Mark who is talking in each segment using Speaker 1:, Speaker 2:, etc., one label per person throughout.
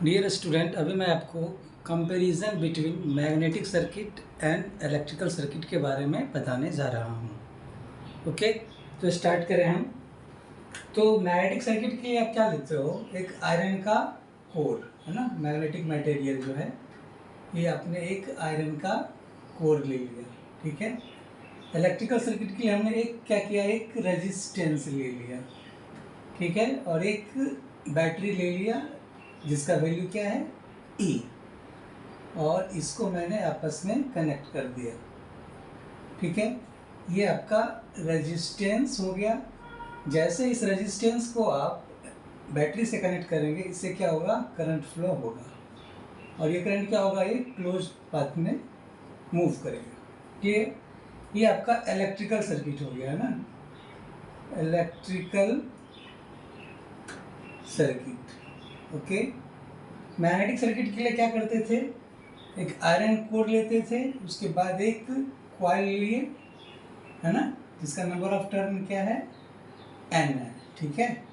Speaker 1: Dear student, अभी मैं आपको comparison between magnetic circuit and electrical circuit के बारे में बताने जा रहा हूँ। ओके, तो स्टार्ट करें हम। तो मैग्नेटिक सर्किट के लिए आप क्या लेते हो? एक आयरन का कोर, है ना। मैग्नेटिक मटेरियल जो है ये आपने एक आयरन का कोर ले लिया, ठीक है। इलेक्ट्रिकल सर्किट के लिए हमने एक क्या किया, एक रेजिस्टेंस ले लिया, ठीक है, और एक बैटरी ले लिया जिसका वैल्यू क्या है, E, और इसको मैंने आपस में कनेक्ट कर दिया, ठीक है। ये आपका रेजिस्टेंस हो गया। जैसे इस रेजिस्टेंस को आप बैटरी से कनेक्ट करेंगे, इससे क्या होगा, करंट फ्लो होगा, और ये करंट क्या होगा, ये क्लोज पाथ में मूव करेगा। ये आपका इलेक्ट्रिकल सर्किट हो गया, है ना, electrical circuit. Okay, magnetic circuit के लिए क्या करते थे, एक आयरन कोर लेते थे, उसके बाद एक कॉइल लिए, है ना, जिसका नंबर ऑफ टर्न क्या है, N है, ठीक है।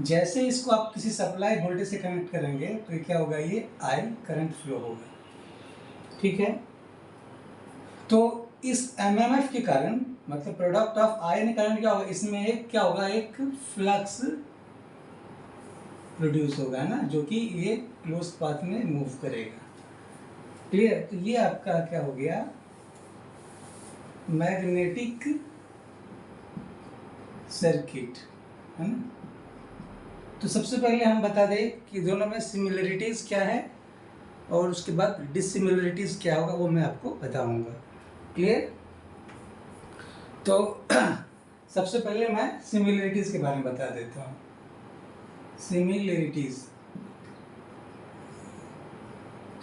Speaker 1: जैसे इसको आप किसी सप्लाई वोल्टेज से कनेक्ट करेंगे तो ये क्या होगा, ये I करंट फ्लो होगा, ठीक है। तो इस MMF के कारण, मतलब प्रोडक्ट ऑफ आयरन करंट क्या होगा, इसमें एक क्या होगा, एक फ्लक्स प्रोड्यूस होगा ना, जो कि ये क्लोज पाथ में मूव करेगा। क्लियर? तो ये आपका क्या हो गया, मैग्नेटिक सर्किट, है ना। तो सबसे पहले हम बता दें कि दोनों में सिमिलरिटीज़ क्या है, और उसके बाद डिसिमिलरिटीज़ क्या होगा वो मैं आपको बताऊंगा। क्लियर? तो सबसे पहले मैं सिमिलरिटीज़ के बारे में बता देता हूँ। सिमिलरिटीज़,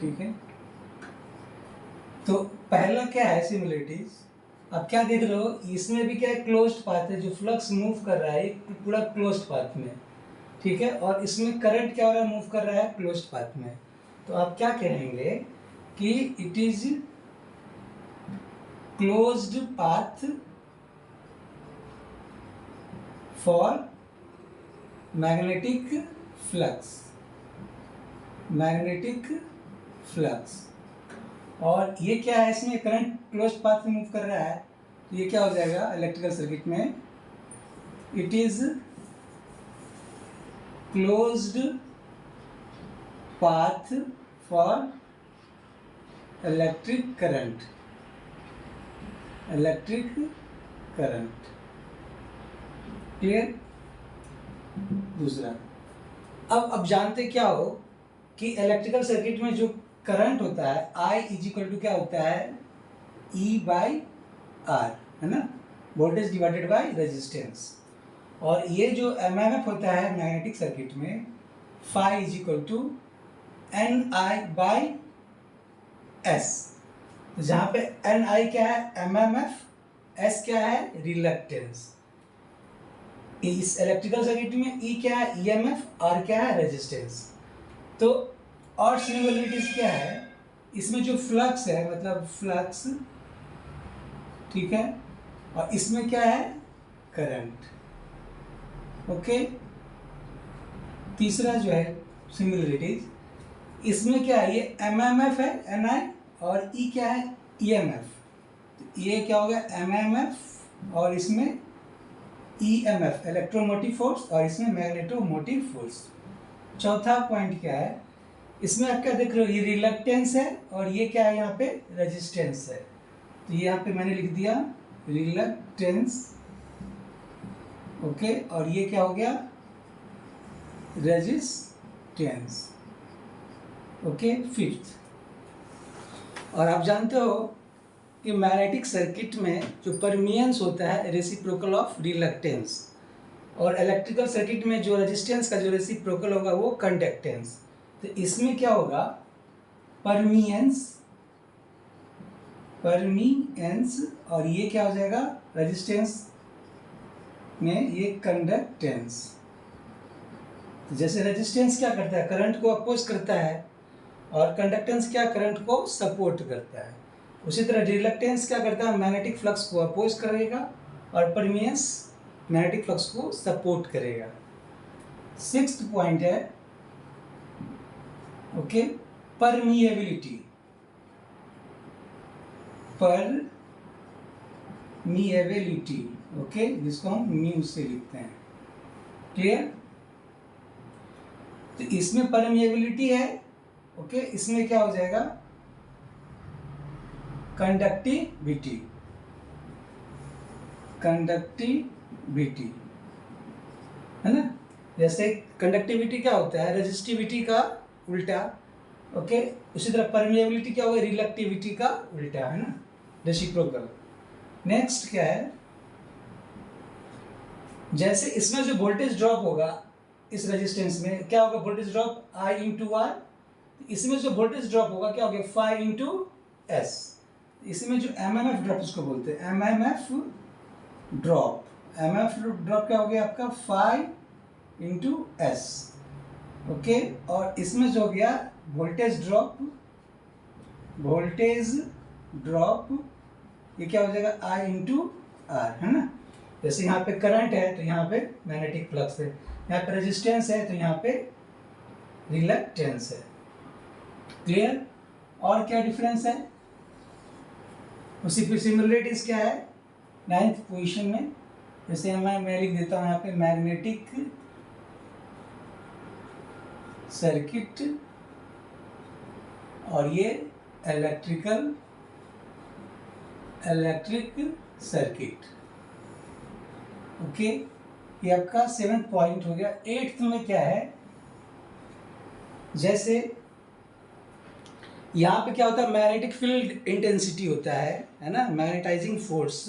Speaker 1: ठीक है। तो पहला क्या है सिमिलरिटीज, आप क्या देख रहे हो, इसमें भी क्या क्लोज्ड पाथ है, जो फ्लक्स मूव कर रहा है पूरा क्लोज्ड पाथ में, ठीक है, और इसमें करंट क्या हो रहा है, मूव कर रहा है क्लोज्ड पाथ में। तो आप क्या कहेंगे कि it is closed path for magnetic flux, magnetic flux. और ये क्या है, इसमें करंट क्लोज पाथ में मूव कर रहा है, तो ये क्या हो जाएगा इलेक्ट्रिकल सर्किट में, it is closed path for electric current, electric current. Clear? दूसरा, अब जानते क्या हो कि इलेक्ट्रिकल सर्किट में जो करंट होता है I इज इक्वल टू क्या होता है, E/R, है ना, वोल्टेज डिवाइडेड बाय रेजिस्टेंस। और ये जो MMF होता है मैग्नेटिक सर्किट में, phi is equal to NI/S। तो जहाँ पे NI क्या है, MMF, S क्या है, रिलक्टेंस। इस इलेक्ट्रिकल सर्किट में E क्या है, EMF, R क्या है, रेजिस्टेंस। तो और सिमिलरिटीज क्या है, इसमें जो फ्लक्स है, मतलब फ्लक्स, ठीक है, और इसमें क्या है, करंट। ओके, तीसरा जो है सिमिलरिटीज, इसमें क्या है, ये MMF है NI, और E क्या है, EMF। तो ये क्या हो गया, MMF, और इसमें EMF इलेक्ट्रोमोटिव फोर्स, और इसमें मैग्नेटोमोटिव फोर्स। चौथा पॉइंट क्या है, इसमें आप क्या देख रहे हो, ये रिलक्टेंस है, और ये क्या है, यहाँ पे रेजिस्टेंस है। तो ये यहाँ पे मैंने लिख दिया रिलक्टेंस, ओके, और ये क्या हो गया, रेजिस्टेंस। ओके, फिफ्थ, और आप जानते हो कि मैग्नेटिक सर्किट में जो परमियंस होता है रेसिप्रोकल ऑफ रिलक्टेंस, और इलेक्ट्रिकल सर्किट में जो रेजिस्टेंस का जो रेसिप्रोकल होगा वो कंडक्टेंस। तो इसमें क्या होगा, परमियंस, और ये क्या हो जाएगा, रेजिस्टेंस में ये कंडक्टेंस। तो जैसे रेजिस्टेंस क्या करता है, करंट को अपोज करता है, और कंडक्टेंस क्या, करंट को सपोर्ट करता है। उसी तरह रिलक्टेंस क्या करता है, मैग्नेटिक फ्लक्स को अपोज करेगा, और परमियंस मैग्नेटिक फ्लक्स को सपोर्ट करेगा। सिक्स्थ पॉइंट है ओके। परमिएबिलिटी, परमिएबिलिटी, ओके, जिसको हम म्यू से लिखते हैं। क्लियर? तो इसमें परमिएबिलिटी है, ओके, इसमें क्या हो जाएगा, कंडक्टिविटी, कंडक्टिविटी, है ना। जैसे कंडक्टिविटी क्या होता है, रेजिस्टिविटी का उल्टा, ओके। उसी तरह परमिएबिलिटी क्या होगा, रिलक्टिविटी का उल्टा, है ना, रेसिप्रोकल। नेक्स्ट क्या है, जैसे इसमें जो वोल्टेज ड्रॉप होगा इस रेजिस्टेंस में, क्या होगा, voltage drop I into R. इसमें जो वोल्टेज ड्रॉप होगा क्या होगा, फाई इंटू एस। इसमें जो MMF ड्रॉप इसको बोलते हैं, MMF ड्रॉप। MMF ड्रॉप क्या हो गया आपका, फाई इंटू एस, ओके। और इसमें जो हो गया वोल्टेज ड्रॉप, वोल्टेज ड्रॉप ये क्या हो जाएगा, I इंटू आर, है ना। जैसे यहाँ पे करंट है तो यहाँ पे मैग्नेटिक फ्लक्स है, यहाँ पे रेजिस्टेंस है तो यहाँ पे रिलक्टेंस है। क्लियर? और क्या डिफरेंस है, उसी फिर सिमिलरिटीज क्या है 9th पोजीशन में। जैसे मैं लिख देता हूँ यहाँ पे मैग्नेटिक सर्किट और ये इलेक्ट्रिक सर्किट, ओके। ये आपका 7th पॉइंट हो गया। 8th में क्या है, जैसे यहाँ पे क्या होता है, मैग्नेटिक फील्ड इंटेंसिटी होता है ना, मैग्नेटाइजिंग फोर्स,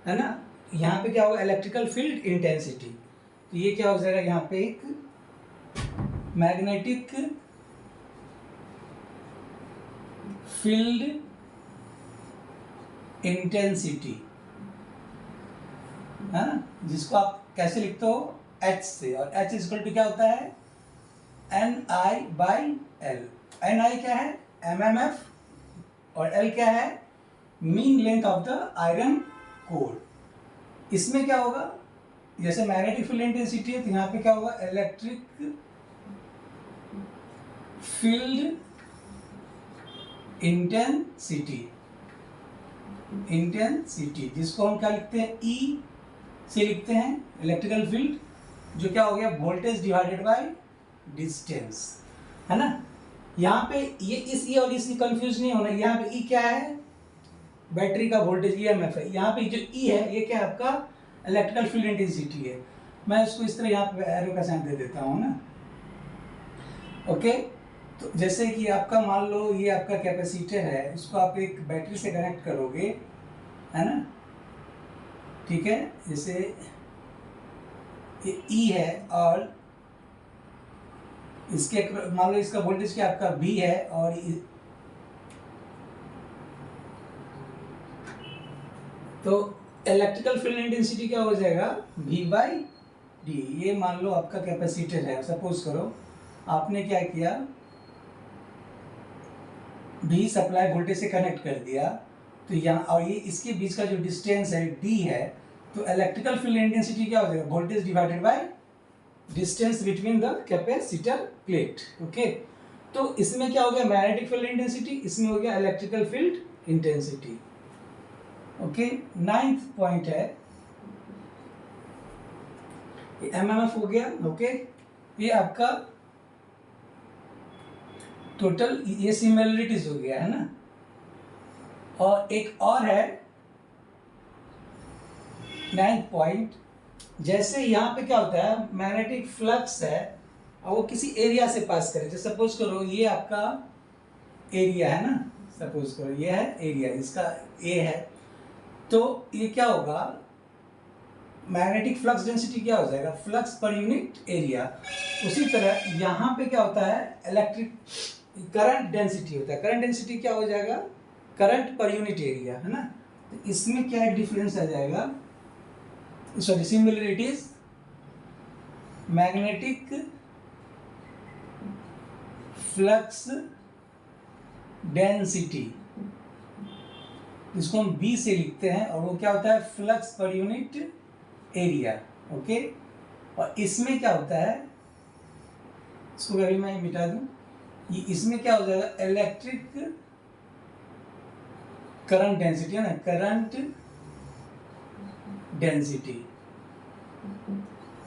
Speaker 1: है ना। यहाँ पे क्या होगा, इलेक्ट्रिकल फील्ड इंटेंसिटी। तो ये क्या हो जाएगा, यहाँ पे एक मैग्नेटिक फील्ड इंटेंसिटी, है ना, जिसको आप कैसे लिखते हो, H से। और H इक्वल टू क्या होता है, NI/L। NI क्या है, MMF, और L क्या है, mean length of the iron core. इसमें क्या होगा, जैसे मैग्नेटिक फील्ड इंटेंसिटी है तो यहाँ पे क्या होगा, इलेक्ट्रिक फील्ड इंटेंसिटी, जिसको हम क्या लिखते हैं, E से लिखते हैं, इलेक्ट्रिकल फील्ड, जो क्या हो गया, वोल्टेज डिवाइडेड बाय डिस्टेंस, है ना। यहाँ पे ये इस E और इस कंफ्यूज नहीं होना। यहाँ पे E क्या है, बैटरी का वोल्टेज EMF है। यहाँ पे जो E है ये क्या है, आपका इलेक्ट्रिकल फील्ड इंटेंसिटी है। मैं इसको इस तरह यहाँ पे एरो का साइन दे देता हूँ ना, ओके। तो जैसे कि आपका मान लो ये आपका कैपेसिटर है, इसको आप एक बैटरी से कनेक्ट करोगे, है ना, ठीक है। जैसे ये E है और इसके मान लो इसका वोल्टेज क्या आपका V है, और तो इलेक्ट्रिकल फील्ड इंटेंसिटी क्या हो जाएगा, V/D। ये मान लो आपका कैपेसिटर है, सपोज करो आपने क्या किया, V सप्लाई वोल्टेज से कनेक्ट कर दिया, तो यहाँ और ये इसके बीच का जो डिस्टेंस है D है, तो इलेक्ट्रिकल फील्ड इंटेंसिटी क्या हो जाएगा, voltage divided by distance between the capacitor plate, okay. तो इसमें क्या हो गया, मैग्नेटिक फील्ड इंटेंसिटी, इसमें हो गया electrical field intensity, okay. 9th point है MMF हो गया, ओके। ये आपका टोटल ये सिमिलरिटीज हो गया, है ना। और एक और है 9th पॉइंट, जैसे यहाँ पे क्या होता है, मैग्नेटिक फ्लक्स है और वो किसी एरिया से पास करे। जैसे सपोज करो ये आपका एरिया है ना, सपोज करो ये है एरिया, इसका A है, तो ये क्या होगा, मैग्नेटिक फ्लक्स डेंसिटी क्या हो जाएगा, फ्लक्स पर यूनिट एरिया। उसी तरह यहाँ पे क्या होता है, इलेक्ट्रिक करंट डेंसिटी होता है। करंट डेंसिटी क्या हो जाएगा, करंट पर यूनिट एरिया, है ना। तो इसमें क्या एक डिफरेंस आ जाएगा, sorry similarities, magnetic flux density, इसको हम B से लिखते हैं, और वो क्या होता है, flux per unit area, okay. और इसमें क्या होता है, इसको अभी मैं मिटा दूं, इसमें क्या हो जाएगा, इलेक्ट्रिक करंट डेंसिटी है ना, करंट डेंसिटी,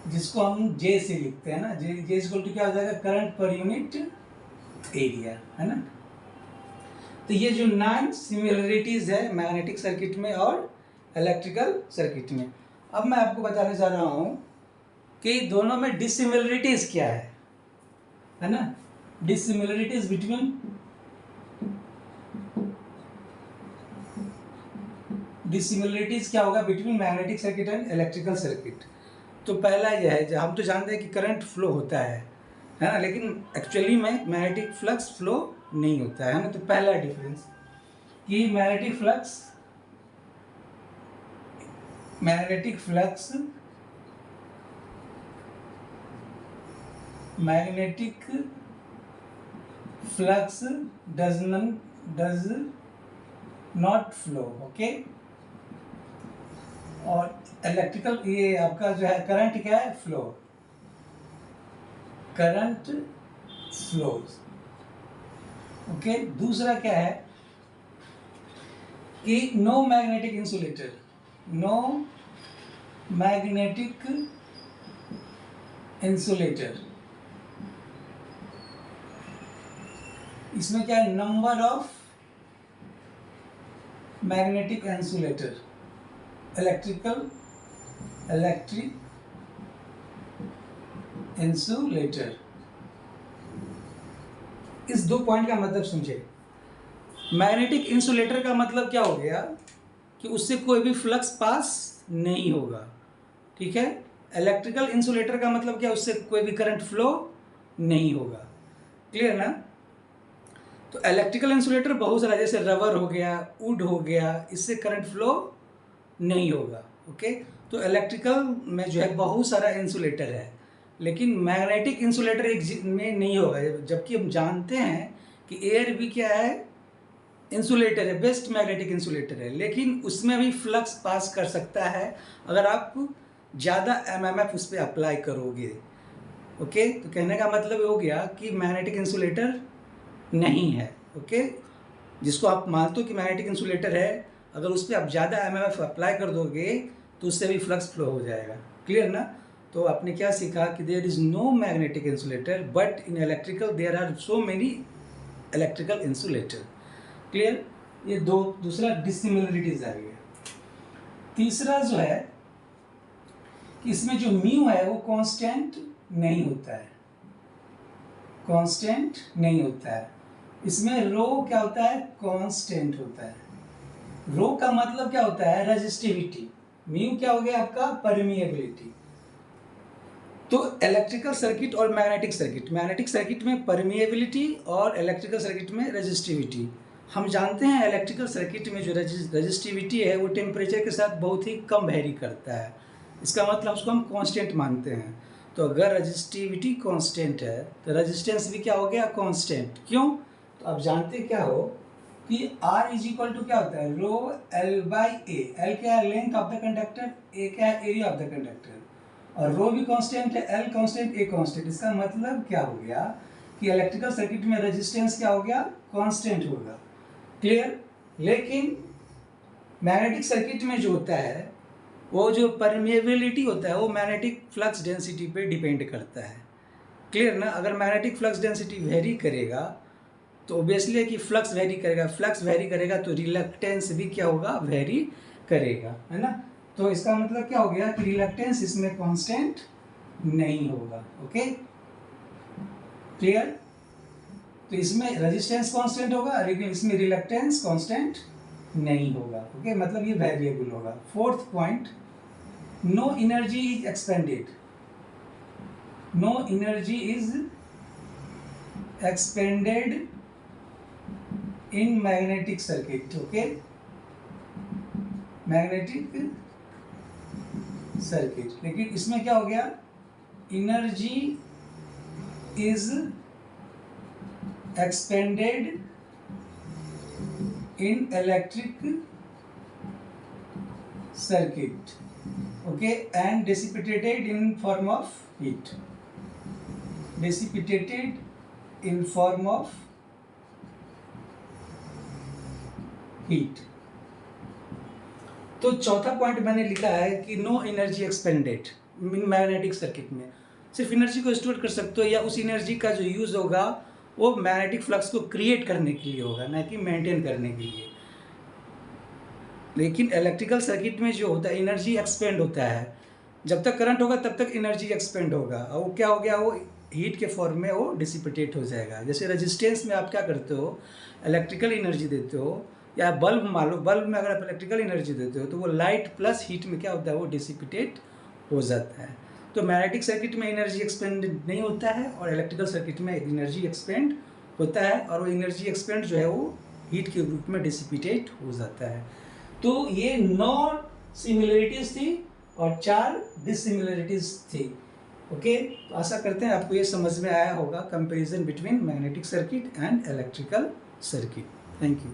Speaker 1: जिसको हम जे से लिखते हैं ना, जे इक्वल टू क्या हो जाएगा, करंट पर यूनिट एरिया, है ना। तो ये जो 9 सिमिलरिटीज है मैग्नेटिक सर्किट में और इलेक्ट्रिकल सर्किट में। अब मैं आपको बताने जा रहा हूँ कि दोनों में डिसिमिलरिटीज क्या है ना, डिसिमिलरिटीज बिटवीन डिसिमिलरिटीज क्या होगा between magnetic circuit and electrical circuit. तो पहला यह है, हम तो जानते हैं कि करंट फ्लो होता है ना, लेकिन एक्चुअली में मैग्नेटिक फ्लक्स फ्लो नहीं होता है ना। तो पहला डिफरेंस कि magnetic flux does not flow, okay. और इलेक्ट्रिकल, ये आपका जो है करंट क्या है, फ्लो, करंट फ्लोज, ओके। दूसरा क्या है कि नो मैग्नेटिक इंसुलेटर, इसमें क्या है, number of magnetic insulator, electric insulator. इस 2 पॉइंट का मतलब समझे। मैग्नेटिक इंसुलेटर का मतलब क्या हो गया कि उससे कोई भी फ्लक्स पास नहीं होगा, ठीक है। इलेक्ट्रिकल इंसुलेटर का मतलब क्या, उससे कोई भी करंट फ्लो नहीं होगा, क्लियर ना। तो इलेक्ट्रिकल इंसुलेटर बहुत सारा, जैसे रबर हो गया, वुड हो गया, इससे करंट फ्लो नहीं होगा, ओके। तो इलेक्ट्रिकल में जो है बहुत सारा इंसुलेटर है, लेकिन मैग्नेटिक इंसुलेटर एक में नहीं होगा, जबकि हम जानते हैं कि एयर भी क्या है, इंसुलेटर है, बेस्ट मैग्नेटिक इंसुलेटर है, लेकिन उसमें भी फ्लक्स पास कर सकता है अगर आप ज़्यादा एमएमएफ उस पर अप्लाई करोगे, ओके। तो कहने का मतलब हो गया कि मैग्नेटिक इंसुलेटर नहीं है, ओके। जिसको आप मानते हो कि मैग्नेटिक इंसुलेटर है, अगर उस पर आप ज़्यादा एमएमएफ अप्लाई कर दोगे तो उससे भी फ्लक्स फ्लो हो जाएगा, क्लियर ना। तो आपने क्या सीखा कि there is no magnetic insulator, but in electrical there are so many electrical insulator, clear. ये दूसरा डिसिमिलरिटीज आ गया। तीसरा जो है कि इसमें जो म्यू है वो कांस्टेंट नहीं होता है, कांस्टेंट नहीं होता है। इसमें रो क्या होता है, कांस्टेंट होता है। रो का मतलब क्या होता है, रेजिस्टिविटी। म्यू क्या हो गया आपका, परमिएबिलिटी। तो इलेक्ट्रिकल सर्किट और मैग्नेटिक सर्किट में परमिएबिलिटी और इलेक्ट्रिकल सर्किट में रेजिस्टिविटी। हम जानते हैं इलेक्ट्रिकल सर्किट में जो रेजिस्टिविटी है वो टेम्परेचर के साथ बहुत ही कम वेरी करता है, इसका मतलब उसको हम कांस्टेंट मानते हैं। तो अगर रेजिस्टिविटी कांस्टेंट है तो रेजिस्टेंस भी क्या हो गया, कांस्टेंट। क्यों, तो आप जानते क्या हो कि R इज इक्वल टू क्या होता है, रो L बाई ए। L क्या है, length of the conductor, A क्या है, एरिया ऑफ द कंडक्टर, और रो भी कांस्टेंट है, L कांस्टेंट, A कांस्टेंट। इसका मतलब क्या हो गया कि इलेक्ट्रिकल सर्किट में रेजिस्टेंस क्या हो गया, कांस्टेंट होगा, क्लियर। लेकिन मैग्नेटिक सर्किट में जो होता है वो जो परमिएबिलिटी होता है वो मैग्नेटिक फ्लक्स डेंसिटी पे डिपेंड करता है, क्लियर ना। अगर मैग्नेटिक फ्लक्स डेंसिटी वेरी करेगा तो ऑब्वियसली कि फ्लक्स वेरी करेगा, फ्लक्स वेरी करेगा तो रिलक्टेंस भी क्या होगा, वेरी करेगा, है ना। तो इसका मतलब क्या हो गया कि रिलक्टेंस इसमें कांस्टेंट नहीं होगा, ओके, क्लियर। तो इसमें रेजिस्टेंस कांस्टेंट होगा लेकिन इसमें रिलक्टेंस कांस्टेंट नहीं होगा, ओके, मतलब ये वेरिएबल होगा। Fourth point, no energy is expended, no energy is expended in magnetic circuit, okay, magnetic circuit. लेकिन इसमें क्या हो गया, energy is expended in electric circuit, okay, and dissipated in form of heat, dissipated in form of heat. तो चौथा point मैंने लिखा है कि no energy expended in magnetic circuit में। सिर्फ एनर्जी को स्टोर कर सकते हो या उस एनर्जी का जो यूज़ होगा वो मैग्नेटिक फ्लक्स को क्रिएट करने के लिए होगा, ना कि मेंटेन करने के लिए। लेकिन इलेक्ट्रिकल सर्किट में जो होता है एनर्जी एक्सपेंड होता है, जब तक करंट होगा तब तक एनर्जी एक्सपेंड होगा, और वो क्या हो गया, वो हीट के फॉर्म में वो डिसिपिटेट हो जाएगा। जैसे रेजिस्टेंस में आप क्या करते हो, इलेक्ट्रिकल एनर्जी देते हो, या बल्ब मान लो, बल्ब में अगर आप इलेक्ट्रिकल एनर्जी देते हो तो वो लाइट प्लस हीट में क्या होता है, वो डिसिपिटेट हो जाता है। तो मैग्नेटिक सर्किट में एनर्जी एक्सपेंड नहीं होता है और इलेक्ट्रिकल सर्किट में एनर्जी एक्सपेंड होता है, और वो एनर्जी एक्सपेंड जो है वो हीट के रूप में डिसिपिटेट हो जाता है। तो ये 9 सिमिलरिटीज थी और 4 डिसिमिलरिटीज थी। ओके, तो आशा करते हैं आपको ये समझ में आया होगा comparison between magnetic circuit and electrical circuit. Thank you.